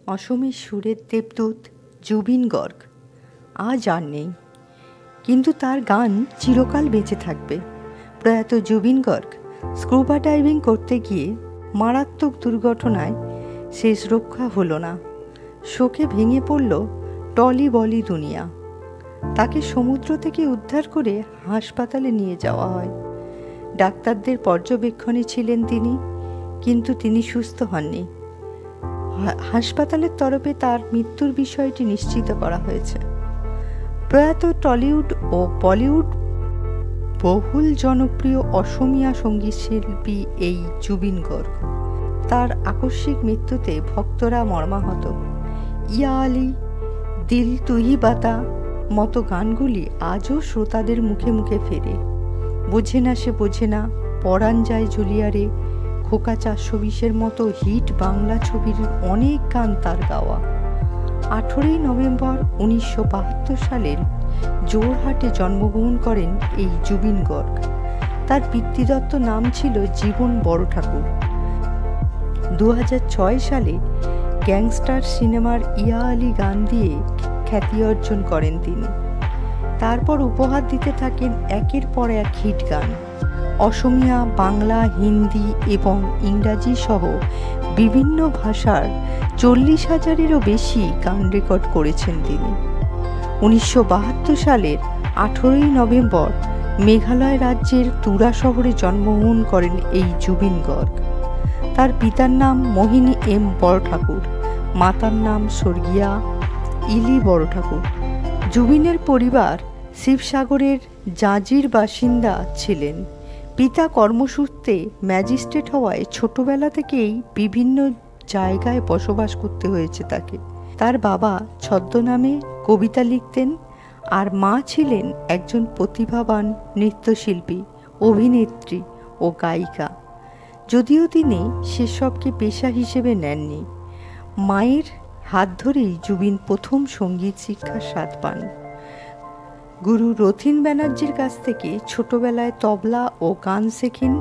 অসমের সুরের দেবদূত জুবিন গর্গ আজ আর নেই, কিন্তু তার গান চিরকাল বেঁচে থাকবে। প্রয়াত জুবিন গর্গ স্কুবা ডাইভিং করতে গিয়ে মারাত্মক দুর্ঘটনায় শেষ রক্ষা হলো না। শোকে ভেঙে পড়ল টলি বলি দুনিয়া। তাকে সমুদ্র থেকে উদ্ধার করে হাসপাতালে নিয়ে যাওয়া হয়। ডাক্তারদের পর্যবেক্ষণে ছিলেন তিনি, কিন্তু তিনি সুস্থ হননি। হাসপাতালের তরফে তার মৃত্যুর বিষয়টি নিশ্চিত করা হয়েছে। প্রয়াত টলিউড ও বলিউড বহুল জনপ্রিয় অসমীয়া সঙ্গীত শিল্পী এই জুবিন গর্গ। তার আকস্মিক মৃত্যুতে ভক্তরা মর্মাহত। ইয়া আলি, দিল তুহি বাতা মতো গানগুলি আজও শ্রোতাদের মুখে মুখে ফেরে। বোঝে না সে বোঝে না, পরাণ যায় জুলিয়ারে, খোকা 420-এর মতো হিট বাংলা ছবির অনেক গান তার গাওয়া। 18 নভেম্বর 1972 সালের জোরহাটে জন্মগ্রহণ করেন এই জুবিন গর্গ। তার পিতৃদত্ত নাম ছিল জীবন বড়ঠাকুর। 2006 সালে গ্যাংস্টার সিনেমার ইয়া আলি গান দিয়ে খ্যাতি অর্জন করেন তিনি। তারপর উপহার দিতে থাকেন একের পর এক হিট গান। অসমীয়া, বাংলা, হিন্দি এবং ইংরাজি সহ বিভিন্ন ভাষার 40,000-এরও বেশি গান রেকর্ড করেছেন তিনি। 1972 সালের 18 নভেম্বর মেঘালয় রাজ্যের তুরা শহরে জন্মগ্রহণ করেন এই জুবিন গর্গ। তার পিতার নাম মোহিনী এম বড়ঠাকুর, মাতার নাম স্বর্গীয়া ইলি বড়ঠাকুর। জুবিনের পরিবার শিবসাগরের জাঁজির বাসিন্দা ছিলেন। পিতা কর্মসূত্রে ম্যাজিস্ট্রেট হওয়ায় ছোটবেলা থেকেই বিভিন্ন জায়গায় বসবাস করতে হয়েছে তাকে। তার বাবা ছদ্মনামে কবিতা লিখতেন, আর মা ছিলেন একজন প্রতিভাবান নৃত্যশিল্পী, অভিনেত্রী ও গায়িকা। যদিও তিনি সেসবকে পেশা হিসেবে নেননি। মায়ের হাত ধরেই জুবিন প্রথম সঙ্গীত শিক্ষার স্বাদ পান। গুরু রথীন ব্যানার্জির কাছ থেকে ছোটবেলায় তবলা ও গান শেখেন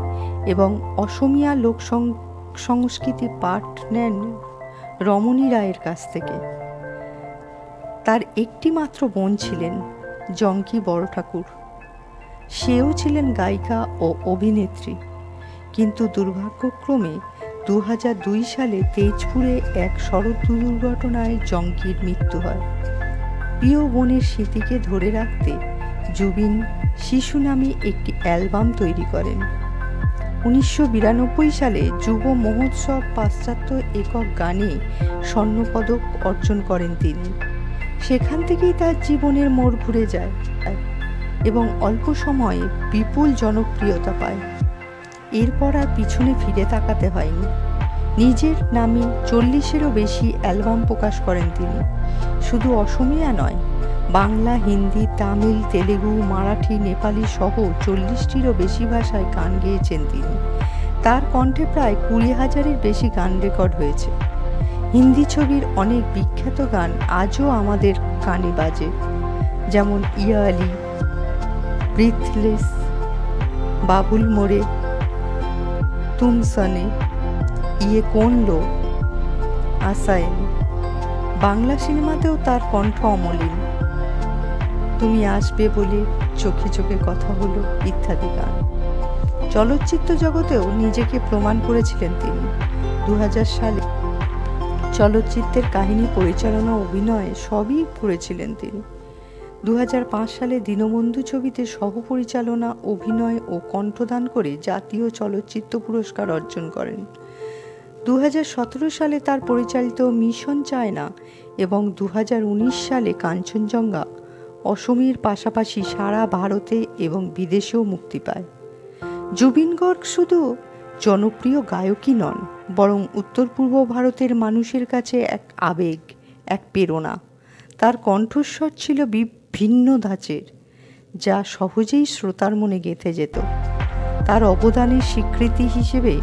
এবং অসমীয়া লোক সংস্কৃতি পাঠ নেন রমণী রায়ের কাছ থেকে। তার একটি মাত্র বোন ছিলেন জঙ্কি বড়ঠাকুর। সেও ছিলেন গায়িকা ও অভিনেত্রী, কিন্তু দুর্ভাগ্যক্রমে 2002 সালে তেজপুরে এক সড়ক দুর্ঘটনায় জঙ্কির মৃত্যু হয়। প্রিয় বোনের স্মৃতিকে ধরে রাখতে জুবিন শিশু নামে একটি অ্যালবাম তৈরি করেন। 1992 সালে যুব মহোৎসব পাশ্চাত্য একক গানে স্বর্ণপদক অর্জন করেন তিনি। সেখান থেকেই তার জীবনের মোড় ঘুরে যায় এবং অল্প সময়ে বিপুল জনপ্রিয়তা পায়। এরপর আর পিছনে ফিরে তাকাতে হয়নি। নিজের নামে 40-এরও বেশি অ্যালবাম প্রকাশ করেন তিনি। শুধু অসমীয়া নয়, বাংলা, হিন্দি, তামিল, তেলেগু, মারাঠি, নেপালি সহ 40-টিরও বেশি ভাষায় গান গেয়েছেন তিনি। তার কণ্ঠে প্রায় 20,000-এর বেশি গান রেকর্ড হয়েছে। হিন্দি ছবির অনেক বিখ্যাত গান আজও আমাদের কানে বাজে, যেমন ইয়া আলি, ব্রিথলেস, বাবুল মোরে, তুম সনে, ইয়ে কোন লো, আসায়েন। বাংলা সিনেমাতেও তার কণ্ঠ অমলিন। তুমি আসবে বলে চোখে চোখে কথা হলো ইত্যাদি গান। চলচ্চিত্র জগতেও নিজেকে প্রমাণ করেছিলেন তিনি। 2000 সালে চলচ্চিত্রের কাহিনী, পরিচালনা, অভিনয় সবই করেছিলেন তিনি। 2005 সালে দীনবন্ধু ছবিতে সহ-পরিচালনা, অভিনয় ও কণ্ঠদান করে জাতীয় চলচ্চিত্র পুরস্কার অর্জন করেন। 2017 সালে তার পরিচালিত মিশন চায়না এবং 2019 সালে কাঞ্চনজঙ্ঘা অসমের পাশাপাশি সারা ভারতে এবং বিদেশেও মুক্তি পায়। জুবিন গর্গ শুধু জনপ্রিয় গায়কই নন, বরং উত্তর পূর্ব ভারতের মানুষের কাছে এক আবেগ, এক প্রেরণা। তার কণ্ঠস্বর ছিল ভিন্ন ধাঁচের, যা সহজেই শ্রোতার মনে গেঁথে যেত। তার অবদানের স্বীকৃতি হিসেবে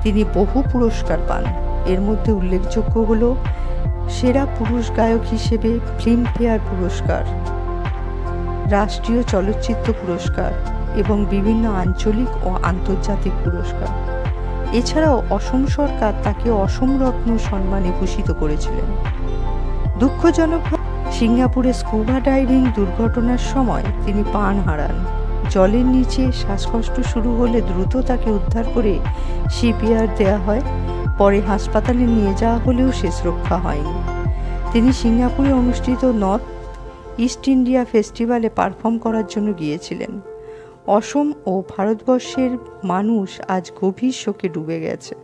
তিনি বহু পুরস্কার পান। এর মধ্যে উল্লেখযোগ্য হল সেরা পুরুষ গায়ক হিসেবে ফিল্মফেয়ার পুরস্কার, রাষ্ট্রীয় চলচ্চিত্র পুরস্কার এবং বিভিন্ন আঞ্চলিক ও আন্তর্জাতিক পুরস্কার। এছাড়াও অসম সরকার তাকে অসম রত্ন সম্মানে ভূষিত করেছিলেন। দুঃখজনক সিঙ্গাপুরে স্কুবা ডাইভিং দুর্ঘটনার সময় তিনি প্রাণ হারান। জলের নিচে শ্বাসকষ্ট শুরু হলে দ্রুত তাকে উদ্ধার করে সিপিআর দেওয়া হয়। পরে হাসপাতালে নিয়ে যাওয়া হলেও শেষ রক্ষা হয়নি। তিনি সিঙ্গাপুরে অনুষ্ঠিত নর্থ ইস্ট ইন্ডিয়া ফেস্টিভ্যালে পারফর্ম করার জন্য গিয়েছিলেন। অসম ও ভারতবর্ষের মানুষ আজ গভীর শোকে ডুবে গেছে।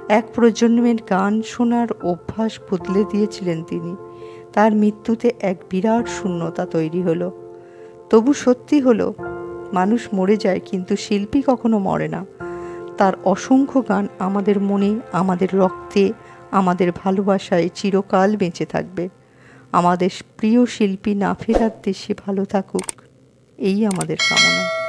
এক প্রজন্মের গান শোনার অভ্যাস বদলে দিয়েছিলেন তিনি। তার মৃত্যুতে এক বিরাট শূন্যতা তৈরি হলো। তবু সত্যি হলো, মানুষ মরে যায় কিন্তু শিল্পী কখনো মরে না। তার অসংখ্য গান আমাদের মনে, আমাদের রক্তে, আমাদের ভালোবাসায় চিরকাল বেঁচে থাকবে। আমাদের প্রিয় শিল্পী না ফেরার দেশে ভালো থাকুক, এই আমাদের কামনা।